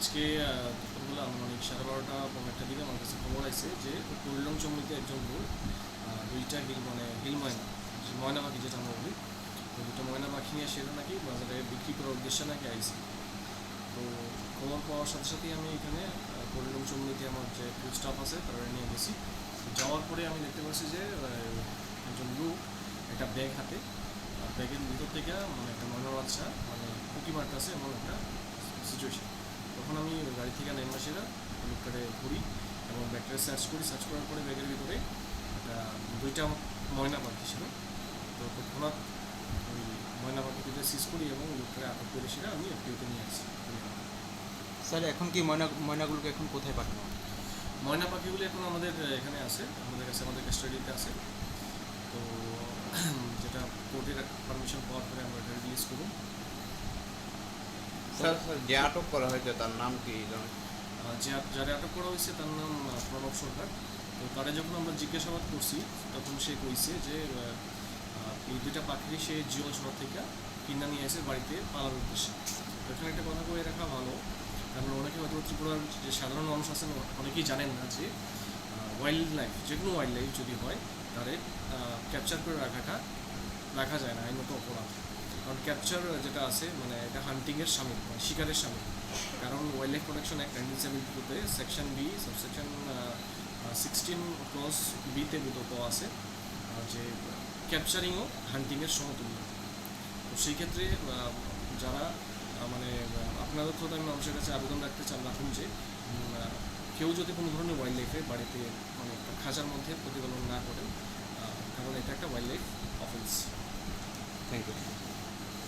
আজকে দুপুরবেলা আনুমানিক 12:30-1:00 দিকে আমার কাছে খবর আছে যে কুড়িলং চমড়িতে একজন লোক দুইটা হিল ময়না, যে ময়না পাখি যেটা আমরা বলি, তো দুটো ময়না পাখি নিয়ে সেটা নাকি বাজারে বিক্রি করার উদ্দেশ্যে নাকি আইছে। তো খবর পাওয়ার সাথে সাথেই আমি এখানে কুড়িলং চমড়িতে আমার যে স্টাফ আছে তারা নিয়ে গেছি। যাওয়ার পরে আমি দেখতে পাচ্ছি যে একজন লোক একটা ব্যাগ হাতে, ব্যাগের ভিতর থেকে একটা ময়না বাচ্চা পুঁটি মারতেছে এমন একটা সিচুয়েশন। তখন আমি গাড়ি থেকে নেমে সেরা লোকটারে ঘুরি এবং ব্যাগটারে সার্চ করার পরে ব্যাগের ভিতরে দুইটা ময়না পাখি ছিল। তো তৎক্ষণাৎ ওই ময়না পাখি দুটো সিজ করি এবং লোকটারে আটক করে সেরা আমি এফপিওতে নিয়ে আসি। স্যার এখন কি ময়নাগুলোকে এখন কোথায় পাঠানো হবে? ময়না পাখিগুলি এখন আমাদের এখানে আছে, আমাদের কাস্টাডিতে আছে। তো যেটা কোর্টের পারমিশন পাওয়ার পরে আমরা এটা রিলিজ করব। স্যার যে আটক করা হয়েছে তার নাম কি? যারা আটক করা হয়েছে তার নাম প্রণব সরকার। তো তারা যখন আমরা জিজ্ঞাসাবাদ করছি তখন সে কইছে যে এই দুইটা পাখি সে জিও শহর থেকে কিনা নিয়ে এসে বাড়িতে পালার উদ্দেশ্যে। তো এখানে একটা কথা বলে রাখা ভালো, কারণ অনেকে হয়তো ত্রিপুরার যে সাধারণ মানুষ আছেন অনেকেই জানেন না যে ওয়াইল্ড লাইফ, যে কোনো ওয়াইল্ড লাইফ যদি হয় তাদের ক্যাপচার করে রাখা যায় না, আইনত অপরাধ। কারণ ক্যাপচার যেটা আছে এটা হান্টিংয়ের সামিল, শিকারের সামিল। কারণ ওয়াইল্ড লাইফ প্রোটেকশন অ্যাক্ট 1972-তে সেকশন বি সাবসেকশন 16(b)তে বিতর্ক আছে যে ক্যাপচারিংও হান্টিংয়ের সমতুল্য। তো সেই ক্ষেত্রে যারা আপনাদের তো আমি মানুষের কাছে আবেদন রাখুন যে কেউ যদি কোনো ধরনের ওয়াইল্ড লাইফে বাড়িতে একটা খাঁচার মধ্যে প্রতিপালন না করেন, কারণ এটা একটা wild life offence. Thank you.